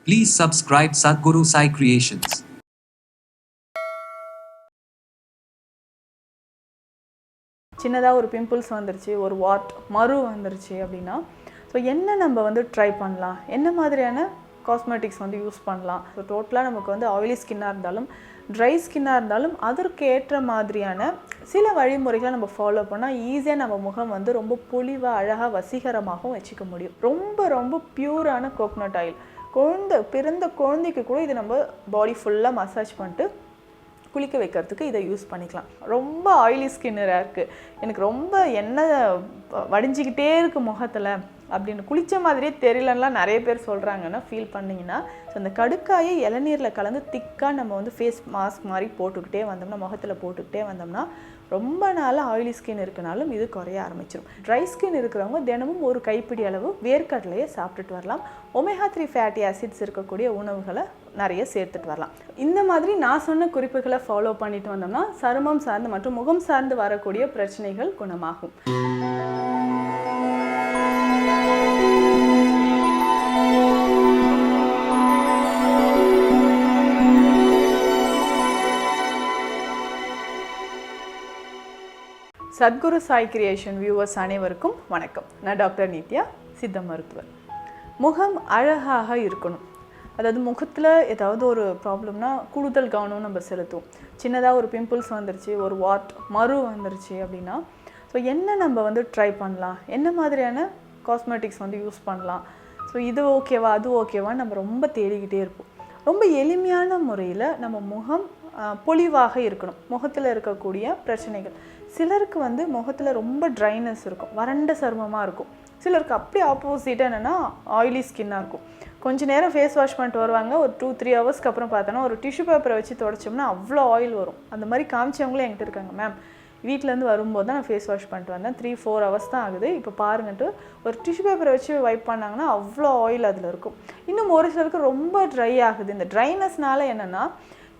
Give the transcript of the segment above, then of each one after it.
Please subscribe Sadhguru Sai Creations. சின்னதாக ஒரு pimples வந்துருச்சு, ஒரு மறு வந்துருச்சு அப்படின்னா, ஸோ என்ன நம்ம வந்து ட்ரை பண்ணலாம், என்ன மாதிரியான காஸ்மெட்டிக்ஸ் வந்து யூஸ் பண்ணலாம். ஸோ டோட்டலாக நமக்கு வந்து ஆயிலி ஸ்கின்னாக இருந்தாலும் ட்ரை ஸ்கின்னாக இருந்தாலும் அதற்கு ஏற்ற மாதிரியான சில வழிமுறைகளை நம்ம ஃபாலோ பண்ணால் ஈஸியாக நம்ம முகம் வந்து ரொம்ப பொலிவாக அழகாக வசீகரமாகவும் வச்சுக்க முடியும். ரொம்ப ரொம்ப பியூரான கோகனட் ஆயில், பிறந்த குழந்தைக்கு கூட இது நம்ம பாடி ஃபுல்லாக மசாஜ் பண்ணிட்டு குளிக்க வைக்கிறதுக்கு இதை யூஸ் பண்ணிக்கலாம். ரொம்ப ஆயிலி ஸ்கின்னராக இருக்குது, எனக்கு ரொம்ப எண்ணெய் வடிஞ்சிக்கிட்டே இருக்குது முகத்தில் அப்படின்னு குளித்த மாதிரியே தெரியலன்னா நிறைய பேர் சொல்கிறாங்கன்னா ஃபீல் பண்ணிங்கன்னா, ஸோ அந்த கடுக்காயை இளநீரில் கலந்து திக்காக நம்ம வந்து ஃபேஸ் மாஸ்க் மாதிரி போட்டுக்கிட்டே வந்தோம்னா, முகத்தில் போட்டுக்கிட்டே வந்தோம்னா ரொம்ப நாளாக ஆயிலி ஸ்கின் இருக்குனாலும் இது குறைய ஆரம்பிச்சிடும். ட்ரை ஸ்கின் இருக்கிறவங்க தினமும் ஒரு கைப்பிடி அளவு வேர்க்கடலையை சாப்பிட்டுட்டு வரலாம். ஒமேகா 3 ஃபேட்டி ஆசிட்ஸ் இருக்கக்கூடிய உணவுகளை நிறைய சேர்த்துட்டு வரலாம். இந்த மாதிரி நான் சொன்ன குறிப்புகளை ஃபாலோ பண்ணிட்டு வந்தோம்னா சருமம் சார்ந்து மற்றும் முகம் சார்ந்து வரக்கூடிய பிரச்சனைகள் குணமாகும். சத்குரு சாய் கிரியேஷன் வியூவர்ஸ் அனைவருக்கும் வணக்கம். நான் டாக்டர் நித்யா, சித்த மருத்துவர். முகம் அழகாக இருக்கணும், அதாவது முகத்தில் ஏதாவது ஒரு ப்ராப்ளம்னா கூடுதல் கவனம் நம்ம செலுத்துவோம். சின்னதாக ஒரு பிம்பிள்ஸ் வந்துருச்சு, ஒரு மறு வந்துருச்சு அப்படின்னா, ஸோ என்ன நம்ம வந்து ட்ரை பண்ணலாம், என்ன மாதிரியான காஸ்மெட்டிக்ஸ் வந்து யூஸ் பண்ணலாம், ஸோ இது ஓகேவா அது ஓகேவான்னு நம்ம ரொம்ப தேடிக்கிட்டே இருப்போம். ரொம்ப எளிமையான முறையில் நம்ம முகம் பொலிவாக இருக்கணும். முகத்தில் இருக்கக்கூடிய பிரச்சனைகள், சிலருக்கு வந்து முகத்தில் ரொம்ப ட்ரைனஸ் இருக்கும், வறண்ட சருமமாக இருக்கும். சிலருக்கு அப்படி ஆப்போசிட்டாக என்னென்னா ஆயிலி ஸ்கின்னாக இருக்கும். கொஞ்சம் நேரம் ஃபேஸ் வாஷ் பண்ணிட்டு வருவாங்க, ஒரு 2-3 ஹவர்ஸ்க்கு அப்புறம் பார்த்தோன்னா ஒரு டிஷ்யூ பேப்பரை வச்சு துடைச்சோம்னா அவ்வளோ ஆயில் வரும். அந்த மாதிரி காமிச்சவங்களும் என்கிட்ட இருக்காங்க. மேம், வீட்டிலேருந்து வரும்போது தான் நான் ஃபேஸ் வாஷ் பண்ணிட்டு வந்தேன், 3-4 ஹவர்ஸ் தான் ஆகுது, இப்போ பாருங்கன்ட்டு ஒரு டிஷ்யூ பேப்பரை வச்சு வைப் பண்ணாங்கன்னா அவ்வளோ ஆயில் அதில் இருக்கும். இன்னும் ஒரு சிலருக்கு ரொம்ப ட்ரை ஆகுது. இந்த ட்ரைனஸ்னால என்னென்னா,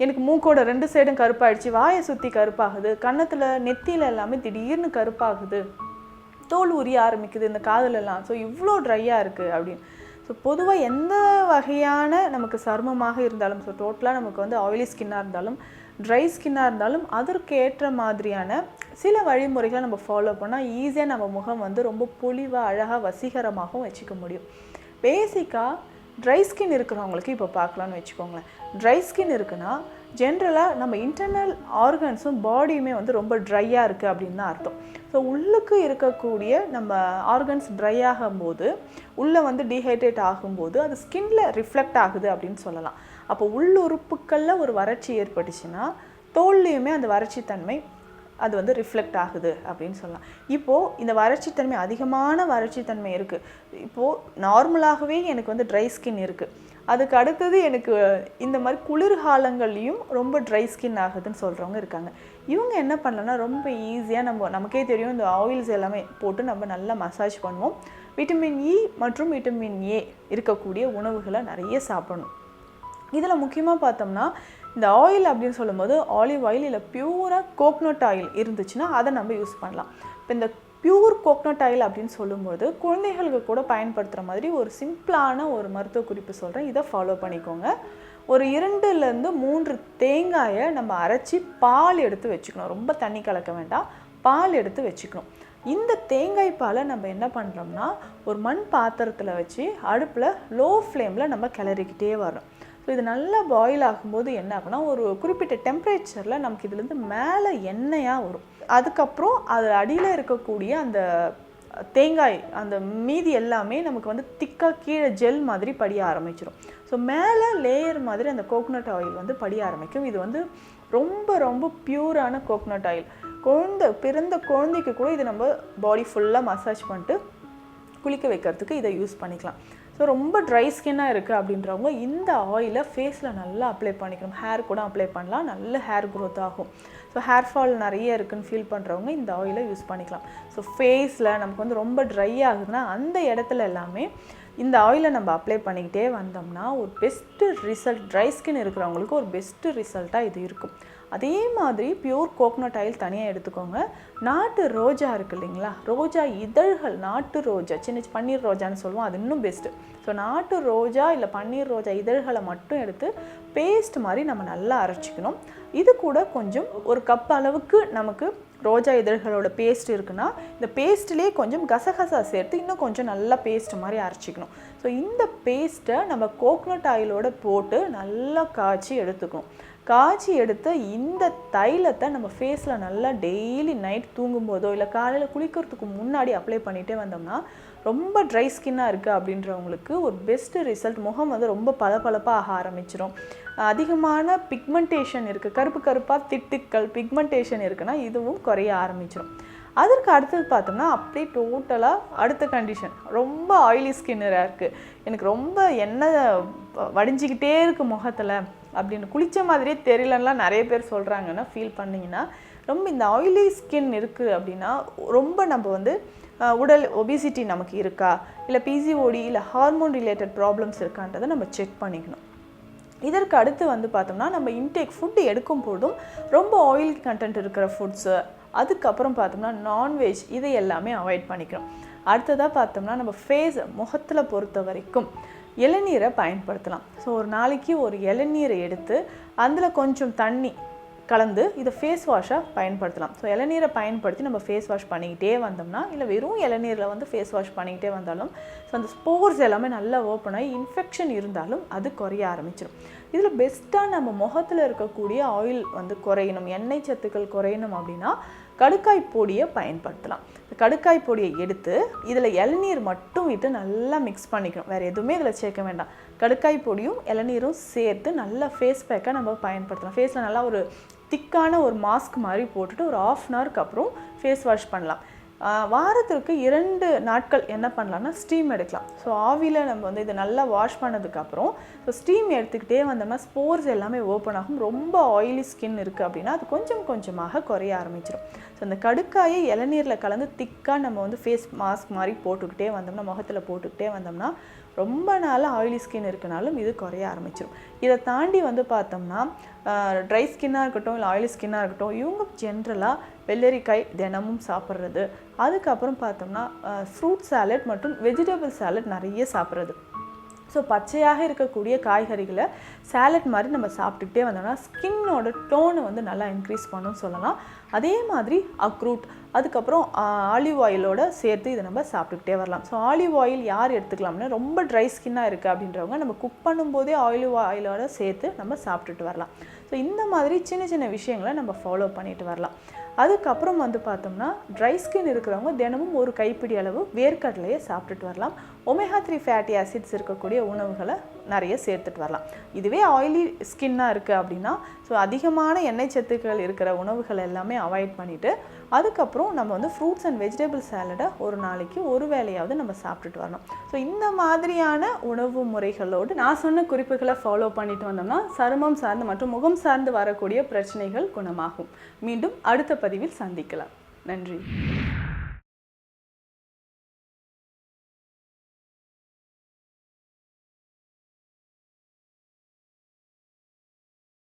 எனக்கு மூக்கோட 2 சைடும் கருப்பாயிடுச்சு, வாயை சுற்றி கருப்பாகுது, கன்னத்தில் நெத்தியில் எல்லாமே திடீர்னு கருப்பாகுது, தோல் உரிய ஆரம்பிக்குது இந்த காதலெல்லாம், ஸோ இவ்வளோ ட்ரையாக இருக்குது அப்படின்னு. ஸோ பொதுவாக எந்த வகையான நமக்கு சருமமாக இருந்தாலும், ஸோ டோட்டலாக நமக்கு வந்து ஆயிலி ஸ்கின்னாக இருந்தாலும் ட்ரை ஸ்கின்னாக இருந்தாலும் அதற்கு ஏற்ற மாதிரியான சில வழிமுறைகளை நம்ம ஃபாலோ பண்ணால் ஈஸியாக நம்ம முகம் வந்து ரொம்ப பொலிவாக அழகாக வசீகரமாகவும் வச்சுக்க முடியும். பேசிக்காக ட்ரை ஸ்கின் இருக்கிறவங்களுக்கு இப்போ பார்க்கலான்னு வச்சுக்கோங்களேன். ட்ரை ஸ்கின் இருக்குன்னா ஜென்ரலாக நம்ம இன்டர்னல் ஆர்கன்ஸும் பாடியுமே வந்து ரொம்ப ட்ரையாக இருக்குது அப்படின்னு தான் அர்த்தம். ஸோ உள்ளுக்கு இருக்கக்கூடிய நம்ம ஆர்கன்ஸ் ட்ரை ஆகும்போது, உள்ளே வந்து டீஹைட்ரேட் ஆகும்போது அது ஸ்கின்ல ரிஃப்ளெக்ட் ஆகுது அப்படின்னு சொல்லலாம். அப்போ உள்ளுறுப்புக்களில் ஒரு வறட்சி ஏற்பட்டுச்சுன்னா தோல்லையுமே அந்த வறட்சி தன்மை அது வந்து ரிஃப்ளெக்ட் ஆகுது அப்படின்னு சொல்லலாம். இப்போது இந்த வறட்சித்தன்மை, அதிகமான வறட்சித்தன்மை இருக்குது, இப்போது நார்மலாகவே எனக்கு வந்து ட்ரை ஸ்கின் இருக்குது, அதுக்கு அடுத்தது எனக்கு இந்த மாதிரி குளிர்காலங்கள்லேயும் ரொம்ப ட்ரை ஸ்கின் ஆகுதுன்னு சொல்கிறவங்க இருக்காங்க. இவங்க என்ன பண்ணலன்னா ரொம்ப ஈஸியாக நமக்கே தெரியும், இந்த ஆயில்ஸ் எல்லாமே போட்டு நம்ம நல்லா மசாஜ் பண்ணுவோம். விட்டமின் இ மற்றும் விட்டமின் ஏ இருக்கக்கூடிய உணவுகளை நிறைய சாப்பிடணும். இதில் முக்கியமாக பார்த்தோம்னா இந்த ஆயில் அப்படின்னு சொல்லும்போது ஆலிவ் ஆயில் இல்லை பியூராக கோகனட் ஆயில் இருந்துச்சுன்னா அதை நம்ம யூஸ் பண்ணலாம். இப்போ இந்த பியூர் கோகனட் ஆயில் அப்படின்னு சொல்லும்போது குழந்தைகளுக்கு கூட பயன்படுத்துகிற மாதிரி ஒரு சிம்பிளான ஒரு மருத்துவ குறிப்பு சொல்கிறேன், இதை ஃபாலோ பண்ணிக்கோங்க. ஒரு 2-3 தேங்காயை நம்ம அரைச்சி பால் எடுத்து வச்சுக்கணும், ரொம்ப தண்ணி கலக்க வேண்டாம், பால் எடுத்து வச்சுக்கணும். இந்த தேங்காய் பாலை நம்ம என்ன பண்ணுறோம்னா ஒரு மண் பாத்திரத்தில் வச்சு அடுப்பில் லோ ஃப்ளேமில் நம்ம கிளறிக்கிட்டே வரோம். ஸோ இது நல்லா பாயில் ஆகும்போது என்ன ஆகுனா ஒரு குறிப்பிட்ட டெம்பரேச்சரில் நமக்கு இதுலேருந்து மேலே எண்ணெயாக வரும். அதுக்கப்புறம் அது அடியில் இருக்கக்கூடிய அந்த தேங்காய் அந்த மீதி எல்லாமே நமக்கு வந்து திக்காக கீழே ஜெல் மாதிரி படிய ஆரம்பிச்சிடும். ஸோ மேலே லேயர் மாதிரி அந்த கோகனட் ஆயில் வந்து படிய ஆரம்பிக்கும். இது வந்து ரொம்ப ரொம்ப பியூரான கோகனட் ஆயில். பிறந்த குழந்தைக்கு கூட இது நம்ம பாடி ஃபுல்லாக மசாஜ் பண்ணிட்டு குளிக்க வைக்கிறதுக்கு இதை யூஸ் பண்ணிக்கலாம். ஸோ ரொம்ப ட்ரை ஸ்கின்னாக இருக்குது அப்படின்றவங்க இந்த ஆயிலை ஃபேஸில் நல்லா அப்ளை பண்ணிக்கணும். ஹேர் கூட அப்ளை பண்ணலாம், நல்ல ஹேர் க்ரோத் ஆகும். ஸோ ஹேர் ஃபால் நிறைய இருக்குதுன்னு ஃபீல் பண்ணுறவங்க இந்த ஆயிலை யூஸ் பண்ணிக்கலாம். ஸோ ஃபேஸில் நமக்கு வந்து ரொம்ப ட்ரை ஆகுதுன்னா அந்த இடத்துல எல்லாமே இந்த ஆயிலை நம்ம அப்ளை பண்ணிக்கிட்டே வந்தோம்னா ஒரு பெஸ்ட்டு ரிசல்ட், ட்ரை ஸ்கின் இருக்கிறவங்களுக்கு ஒரு பெஸ்ட்டு ரிசல்ட்டாக இது இருக்கும். அதே மாதிரி பியூர் கோகனட் ஆயில் தனியாக எடுத்துக்கோங்க. நாட்டு ரோஜா இருக்குது இல்லைங்களா, ரோஜா இதழ்கள், நாட்டு ரோஜா, சின்ன பன்னீர் ரோஜான்னு சொல்லுவோம், அது இன்னும் பெஸ்ட்டு. ஸோ நாட்டு ரோஜா இல்லை பன்னீர் ரோஜா இதழ்களை மட்டும் எடுத்து பேஸ்ட் மாதிரி நம்ம நல்லா அரைச்சிக்கணும். இது கூட கொஞ்சம் ஒரு கப் அளவுக்கு நமக்கு ரோஜா இதழ்களோட பேஸ்ட் இருக்குன்னா இந்த பேஸ்ட்லேயே கொஞ்சம் கசகசா சேர்த்து இன்னும் கொஞ்சம் நல்லா பேஸ்ட் மாதிரி அரைச்சிக்கணும். ஸோ இந்த பேஸ்ட்டை நம்ம கோகனட் ஆயிலோட போட்டு நல்லா காய்ச்சி எடுத்துக்கணும். காய்ச்சி எடுத்த இந்த தைலத்தை நம்ம ஃபேஸில் நல்லா டெய்லி நைட் தூங்கும்போதோ இல்லை காலையில் குளிக்கிறதுக்கு முன்னாடி அப்ளை பண்ணிகிட்டே வந்தோம்னா ரொம்ப ட்ரை ஸ்கின்னாக இருக்குது அப்படின்றவங்களுக்கு ஒரு பெஸ்ட்டு ரிசல்ட். முகம் வந்து ரொம்ப பளபளப்பாக ஆக ஆரம்பிச்சிடும். அதிகமான பிக்மெண்டேஷன் இருக்குது, கருப்பு கருப்பாக திட்டுக்கள் பிக்மெண்டேஷன் இருக்குன்னா இதுவும் குறைய ஆரம்பிச்சிடும். அதற்கு அடுத்தது பார்த்தோம்னா அப்படியே டோட்டலாக அடுத்த கண்டிஷன், ரொம்ப ஆயிலி ஸ்கின்னாக இருக்குது, எனக்கு ரொம்ப எண்ணெய் வடிஞ்சிக்கிட்டே இருக்குது முகத்தில் அப்படின்னு குளித்த மாதிரியே தெரியலன்னா நிறைய பேர் சொல்கிறாங்கன்னா ஃபீல் பண்ணிங்கன்னா ரொம்ப இந்த ஆயிலி ஸ்கின் இருக்குது அப்படின்னா ரொம்ப நம்ம வந்து உடல் ஒபிசிட்டி நமக்கு இருக்கா இல்லை பிசிஓடி இல்லை ஹார்மோன் ரிலேட்டட் ப்ராப்ளம்ஸ் இருக்கான்றதை நம்ம செக் பண்ணிக்கணும். இதற்கு அடுத்து வந்து பார்த்தோம்னா நம்ம இன்டேக் ஃபுட்டு எடுக்கும் போதும் ரொம்ப ஆயில் கண்டென்ட் இருக்கிற ஃபுட்ஸு, அதுக்கப்புறம் பார்த்தோம்னா நான்வெஜ், இதை எல்லாமே அவாய்ட் பண்ணிக்கிறோம். அடுத்ததாக பார்த்தோம்னா நம்ம ஃபேஸ் முகத்தில் பொறுத்த வரைக்கும் இளநீரை பயன்படுத்தலாம். ஸோ ஒரு நாளைக்கு ஒரு இளநீரை எடுத்து அதில் கொஞ்சம் தண்ணி கலந்து இதை ஃபேஸ் வாஷாக பயன்படுத்தலாம். ஸோ இளநீரை பயன்படுத்தி நம்ம ஃபேஸ் வாஷ் பண்ணிக்கிட்டே வந்தோம்னா இல்லை வெறும் இளநீரில் வந்து ஃபேஸ் வாஷ் பண்ணிக்கிட்டே வந்தாலும் ஸோ அந்த ஸ்போர்ஸ் எல்லாமே நல்லா ஓப்பன் ஆகி இன்ஃபெக்ஷன் இருந்தாலும் அது குறைய ஆரம்பிச்சிடும். இதில் பெஸ்ட்டாக நம்ம முகத்தில் இருக்கக்கூடிய ஆயில் வந்து குறையணும், எண்ணெய் சத்துக்கள் குறையணும் அப்படின்னா கடுக்காய் பொடியை பயன்படுத்தலாம். கடுக்காய் பொடியை எடுத்து இதில் இளநீர் மட்டும் விட்டு நல்லா மிக்ஸ் பண்ணிக்கணும், வேறு எதுவுமே இதில் சேர்க்க வேண்டாம். கடுக்காய் பொடியும் இளநீரும் சேர்த்து நல்லா ஃபேஸ் பேக்காக நம்ம பயன்படுத்தலாம். ஃபேஸில் நல்லா ஒரு திக்கான ஒரு மாஸ்க் மாதிரி போட்டுட்டு ஒரு 1/2 அன் ஹவருக்கு அப்புறம் ஃபேஸ் வாஷ் பண்ணலாம். வாரத்திற்கு 2 நாட்கள் என்ன பண்ணலாம்னா ஸ்டீம் எடுக்கலாம். ஸோ ஆவியில் நம்ம வந்து இதை நல்லா வாஷ் பண்ணதுக்கப்புறம் ஸோ ஸ்டீம் எடுத்துக்கிட்டே வந்தோம்னா ஸ்போர்ஸ் எல்லாமே ஓப்பன் ஆகும். ரொம்ப ஆயிலி ஸ்கின் இருக்குது அப்படின்னா அது கொஞ்சம் கொஞ்சமாக குறைய ஆரம்பிச்சிடும். ஸோ அந்த கடுக்காயை இளநீரில் கலந்து திக்காக நம்ம வந்து ஃபேஸ் மாஸ்க் மாதிரி போட்டுக்கிட்டே வந்தோம்னா முகத்தில் போட்டுக்கிட்டே வந்தோம்னா ரொம்ப நாளாக ஆயிலி ஸ்கின் இருக்கனாலும் இது குறைய ஆரம்பிச்சிடும். இதை தாண்டி வந்து பார்த்தோம்னா ட்ரை ஸ்கின்னாக இருக்கட்டும் இல்லை ஆயிலி ஸ்கின்னாக இருக்கட்டும் இவங்க ஜென்ரலாக வெள்ளரிக்காய் தினமும் சாப்பிட்றது, அதுக்கப்புறம் பார்த்தோம்னா ஃப்ரூட் சாலட் மற்றும் வெஜிடபிள் சாலட் நிறைய சாப்பிட்றது. ஸோ பச்சையாக இருக்கக்கூடிய காய்கறிகளை சாலட் மாதிரி நம்ம சாப்பிட்டுக்கிட்டே வந்தோம்னா ஸ்கின்னோட டோனை வந்து நல்லா இன்க்ரீஸ் பண்ணுன்னு சொல்லலாம். அதே மாதிரி அக்ரூட், அதுக்கப்புறம் ஆலிவ் ஆயிலோட சேர்த்து இதை நம்ம சாப்பிட்டுக்கிட்டே வரலாம். ஸோ ஆலிவ் ஆயில் யார் எடுத்துக்கலாம்னா ரொம்ப ட்ரை ஸ்கின்னாக இருக்குது அப்படின்றவங்க நம்ம குக் பண்ணும்போதே ஆலிவ் ஆயிலோட சேர்த்து நம்ம சாப்பிட்டுட்டு வரலாம். ஸோ இந்த மாதிரி சின்ன சின்ன விஷயங்களை நம்ம ஃபாலோ பண்ணிட்டு வரலாம். அதுக்கப்புறம் வந்து பார்த்தோம்னா ட்ரை ஸ்கின் இருக்கிறவங்க தினமும் ஒரு கைப்பிடி அளவு வேர்க்கடலையை சாப்பிட்டுட்டு வரலாம். ஒமேகா 3 ஃபேட்டி ஆசிட்ஸ் இருக்கக்கூடிய உணவுகளை நிறைய சேர்த்துட்டு வரலாம். இதுவே ஆயிலி ஸ்கின்னாக இருக்குது அப்படின்னா ஸோ அதிகமான எண்ணெய் சத்துக்கள் இருக்கிற உணவுகள் எல்லாமே அவாய்ட் பண்ணிவிட்டு அதுக்கப்புறம் நம்ம வந்து ஃப்ரூட்ஸ் அண்ட் வெஜிடபிள் சாலடை ஒரு நாளைக்கு ஒரு வேளையாவது நம்ம சாப்பிட்டுட்டு வரணும். ஸோ இந்த மாதிரியான உணவு முறைகளோடு நான் சொன்ன குறிப்புகளை ஃபாலோ பண்ணிட்டு வந்தோம்னா சருமம் சார்ந்து மற்றும் முகம் சார்ந்து வரக்கூடிய பிரச்சனைகள் குணமாகும். மீண்டும் அடுத்த பதிவில் சந்திக்கலாம். நன்றி.